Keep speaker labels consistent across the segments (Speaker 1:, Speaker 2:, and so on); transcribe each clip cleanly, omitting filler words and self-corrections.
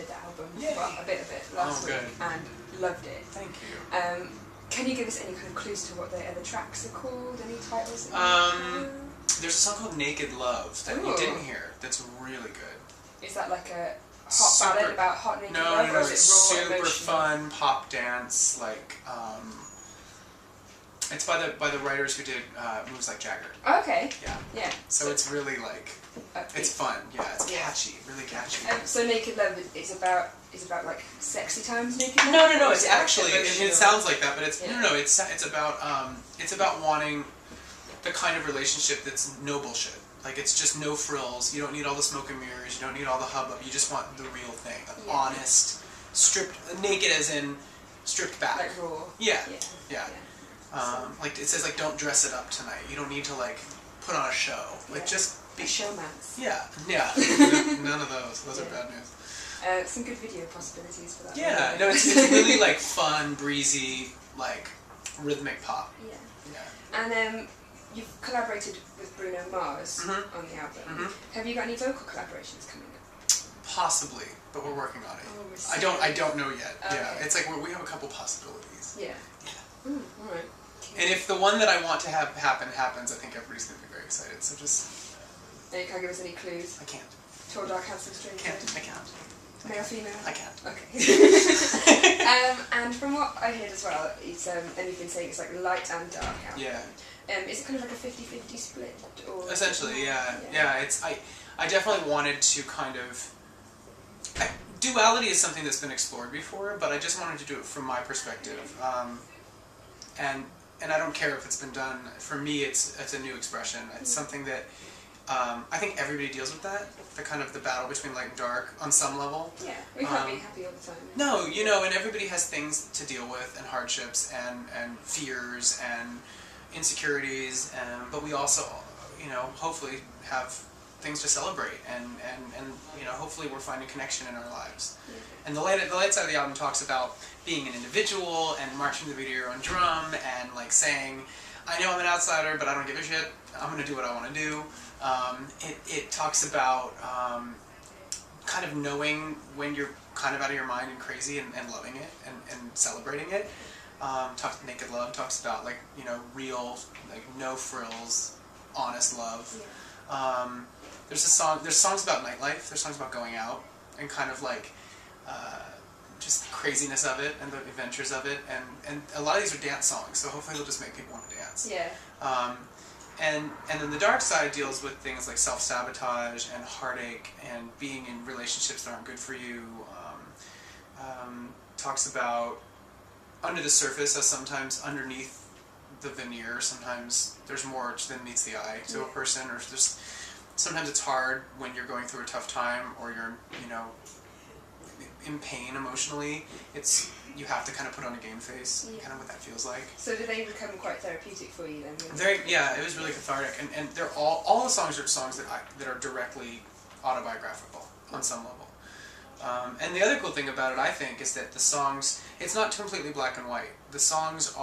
Speaker 1: the album,
Speaker 2: Yay.
Speaker 1: well, a bit of it last week, and loved it.
Speaker 2: Thank you.
Speaker 1: Can you give us any kind of clues to what the other tracks are called? Any titles?
Speaker 2: There's a song called Naked Love that you didn't hear that's really good.
Speaker 1: Is that like a hot ballad about hot naked love?
Speaker 2: No,
Speaker 1: or is
Speaker 2: it's
Speaker 1: it raw,
Speaker 2: super
Speaker 1: emotional?
Speaker 2: fun pop dance, like, it's by the writers who did Moves Like Jagger.
Speaker 1: Oh, okay.
Speaker 2: Yeah. So it's really like, it's fun. Yeah, it's catchy, really catchy.
Speaker 1: So Naked Love is about like sexy times naked love?
Speaker 2: No, it's actually, it sounds like that, but it's, no, it's about wanting the kind of relationship that's no bullshit. Like, it's just no frills, you don't need all the smoke and mirrors, you don't need all the hubbub, you just want the real thing, honest, stripped, naked as in stripped back.
Speaker 1: Like raw.
Speaker 2: Yeah. Like, it says, like, don't dress it up tonight, you don't need to, like, put on a show, like, just be...
Speaker 1: A showman's.
Speaker 2: Yeah. None of those are bad news.
Speaker 1: Some good video possibilities for that.
Speaker 2: Yeah, no, it's really like fun, breezy, like rhythmic pop. Yeah.
Speaker 1: And you've collaborated with Bruno Mars on the album. Have you got any vocal collaborations coming up?
Speaker 2: Possibly, but we're working on it.
Speaker 1: Oh,
Speaker 2: I don't know yet.
Speaker 1: Okay.
Speaker 2: Yeah, it's like we have a couple possibilities.
Speaker 1: Yeah. All right.
Speaker 2: And if the one that I want to have happens, I think everybody's gonna be very excited. So just.
Speaker 1: And you can't give us any clues.
Speaker 2: I can't.
Speaker 1: Tall, dark, handsome, strange.
Speaker 2: I can't.
Speaker 1: Male, female?
Speaker 2: I can't.
Speaker 1: Okay. And from what I heard as well, it's and you've been saying it's like light and dark album.
Speaker 2: Yeah.
Speaker 1: Is it kind of like a 50-50 split? Or
Speaker 2: essentially, yeah. It's I definitely wanted to kind of... duality is something that's been explored before, but I just wanted to do it from my perspective. And I don't care if it's been done. For me, it's a new expression. It's something that... I think everybody deals with that, the battle between light and dark on some level.
Speaker 1: Yeah, we can't be happy all the time.
Speaker 2: No, and everybody has things to deal with, and hardships, and fears, and insecurities, but we also, hopefully have things to celebrate, and hopefully we're finding connection in our lives. Yeah. And the light side of the album talks about being an individual, and marching to the beat of your own drum, and like saying, I know I'm an outsider, but I don't give a shit, I'm going to do what I want to do. It talks about kind of knowing when you're kind of out of your mind and crazy, and loving it and celebrating it. Naked Love talks about real, no frills, honest love. Yeah. There's songs about nightlife. There's songs about going out and kind of just craziness of it and the adventures of it, and a lot of these are dance songs, so hopefully they'll just make people want to dance.
Speaker 1: Yeah.
Speaker 2: And then the dark side deals with things like self-sabotage and heartache and being in relationships that aren't good for you. Talks about under the surface, as sometimes underneath the veneer, sometimes there's more than meets the eye to a person, or sometimes it's hard when you're going through a tough time, or you're, in pain emotionally. You have to kind of put on a game face, kind of what that feels like.
Speaker 1: So do they become quite therapeutic for you then?
Speaker 2: Yeah, it was really cathartic, and they're all the songs are songs that are directly autobiographical on some level. And the other cool thing about it, I think, is that the songs, it's not completely black and white. The songs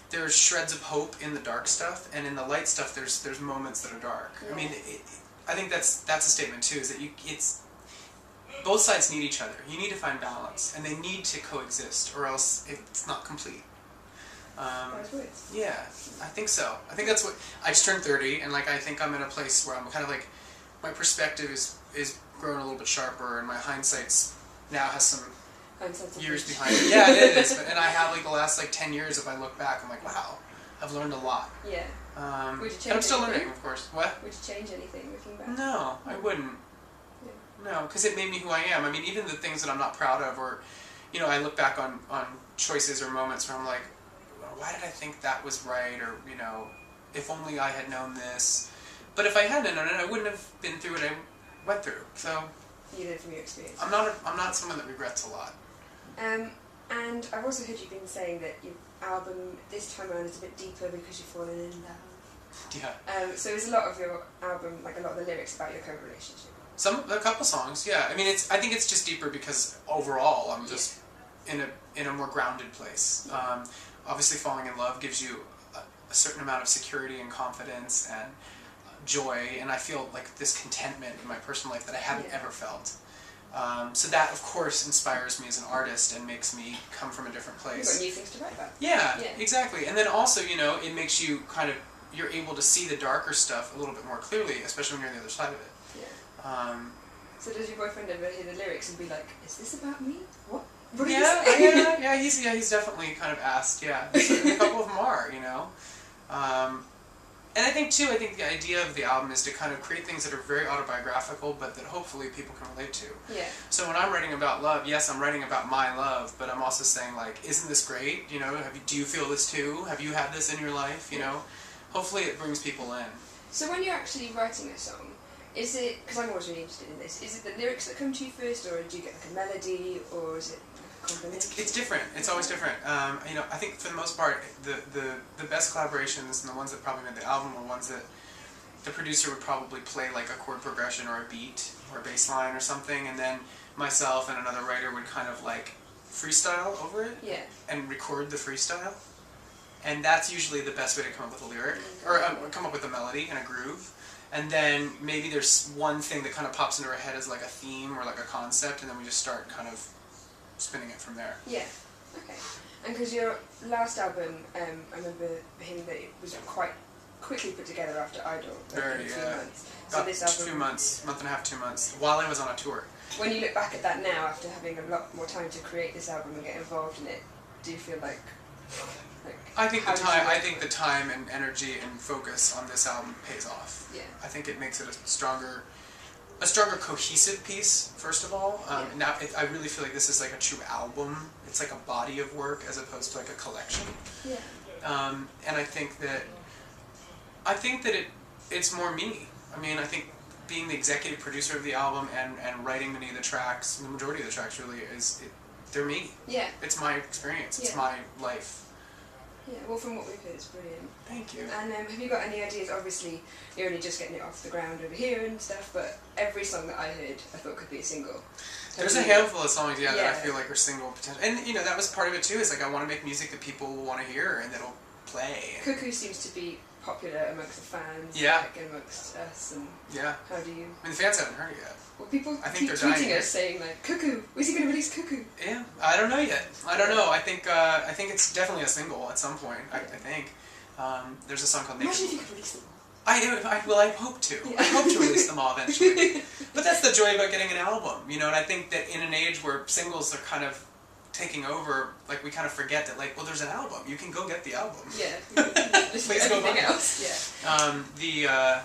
Speaker 2: there's shreds of hope in the dark stuff, and in the light stuff there's moments that are dark. Yeah. I mean, I think that's a statement too, is that both sides need each other. You need to find balance, and they need to coexist, or else it's not complete. Yeah, I think so. I think that's what... I just turned 30, and I think I'm in a place where I'm kind of my perspective is growing a little bit sharper, and my hindsight's now has some years behind it. Yeah, it is. And I have the last 10 years, if I look back, I'm like, wow, I've learned a lot.
Speaker 1: Yeah. Would you change
Speaker 2: and I'm still
Speaker 1: anything?
Speaker 2: Learning, of course. What?
Speaker 1: Would you change anything looking back?
Speaker 2: No, I wouldn't. No, because it made me who I am. I mean, even the things that I'm not proud of, or, I look back on choices or moments where I'm like, well, why did I think that was right, or, if only I had known this. But if I hadn't known it, I wouldn't have been through what I went through. So
Speaker 1: you did from your experience.
Speaker 2: I'm not someone that regrets a lot.
Speaker 1: And I've also heard you been saying that your album this time around is a bit deeper because you've fallen in love.
Speaker 2: Yeah.
Speaker 1: So is a lot of your album, a lot of the lyrics about your current relationship?
Speaker 2: A couple songs, yeah. I mean, I think it's just deeper because overall I'm just in a more grounded place. Obviously, falling in love gives you a certain amount of security and confidence and joy, and I feel this contentment in my personal life that I haven't ever felt. So that, of course, inspires me as an artist and makes me come from a different place.
Speaker 1: You've got new things to write about.
Speaker 2: Yeah, exactly. And then also, you know, it makes you kind of, you're able to see the darker stuff a little bit more clearly, especially when you're on the other side of it.
Speaker 1: Yeah. So does your boyfriend ever hear the lyrics and be like, is this about me? What? What are
Speaker 2: Yeah,
Speaker 1: you saying?
Speaker 2: he's definitely kind of asked, yeah. A couple of them are, you know. And I think the idea of the album is to kind of create things that are very autobiographical, but that hopefully people can relate to.
Speaker 1: Yeah.
Speaker 2: So when I'm writing about love, yes, I'm writing about my love, but I'm also saying, like, isn't this great? You know, do you feel this too? Have you had this in your life? You know, hopefully it brings people in.
Speaker 1: So when you're actually writing a song, is it, because I'm always really interested in this, is it the lyrics that come to you first, or do you get like a melody, or is it like a combination?
Speaker 2: It's different. It's always different. You know, I think for the most part, the best collaborations and the ones that probably made the album were ones that the producer would probably play like a chord progression or a beat or a bass line or something, and then myself and another writer would kind of like freestyle over it and record the freestyle. And that's usually the best way to come up with a lyric, or come up with a melody and a groove. And then maybe there's one thing that kind of pops into our head as like a theme or like a concept, and then we just start kind of spinning it from there.
Speaker 1: Yeah, okay. And because your last album, I remember hearing that it was quite quickly put together after Idol.
Speaker 2: Very,
Speaker 1: in a few months. So
Speaker 2: about
Speaker 1: this album,
Speaker 2: 2 months, month and a half, 2 months, while I was on a tour.
Speaker 1: When you look back at that now, after having a lot more time to create this album and get involved in it, do you feel like
Speaker 2: I think the time and energy and focus on this album pays off.
Speaker 1: Yeah.
Speaker 2: I think it makes it a stronger cohesive piece. First of all, now I really feel like this is like a true album. It's like a body of work as opposed to like a collection.
Speaker 1: Yeah.
Speaker 2: And I think that it's more me. I mean, I think being the executive producer of the album and writing many of the tracks, the majority of the tracks really they're me.
Speaker 1: Yeah.
Speaker 2: It's my experience. It's my life.
Speaker 1: Yeah, well, from what we've heard, it's brilliant.
Speaker 2: Thank you.
Speaker 1: And have you got any ideas? Obviously, you're only just getting it off the ground over here and stuff, but every song that I heard, I thought could be a single.
Speaker 2: There's a handful of songs, that I feel like are single potential. And, you know, that was part of it, too, is like I want to make music that people will want to hear and that'll play.
Speaker 1: Cuckoo seems to be popular amongst the fans, like amongst us, and how do you...
Speaker 2: I mean, the fans haven't heard it yet.
Speaker 1: Well, people
Speaker 2: keep
Speaker 1: tweeting us saying, like, Cuckoo, is he going to release Cuckoo?
Speaker 2: Yeah, I don't know yet. I don't know. I think it's definitely a single at some point, I think. There's a song called Naked.
Speaker 1: Imagine if you could release them all.
Speaker 2: I hope to. Yeah. I hope to release them all eventually. But that's the joy about getting an album, you know, and I think that in an age where singles are kind of taking over, like, we kind of forget that, like, well, there's an album. You can go get the album.
Speaker 1: Yeah.
Speaker 2: Please go buy it.
Speaker 1: Else. Yeah.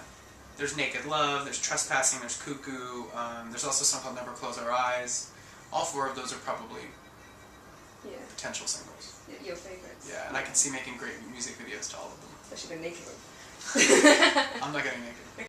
Speaker 2: There's Naked Love, there's Trespassing, there's Cuckoo, there's also a song called Never Close Our Eyes. All four of those are probably potential singles.
Speaker 1: Yeah, your favourites.
Speaker 2: Yeah, and I can see making great music videos to all of them.
Speaker 1: Especially the naked one.
Speaker 2: I'm not getting naked.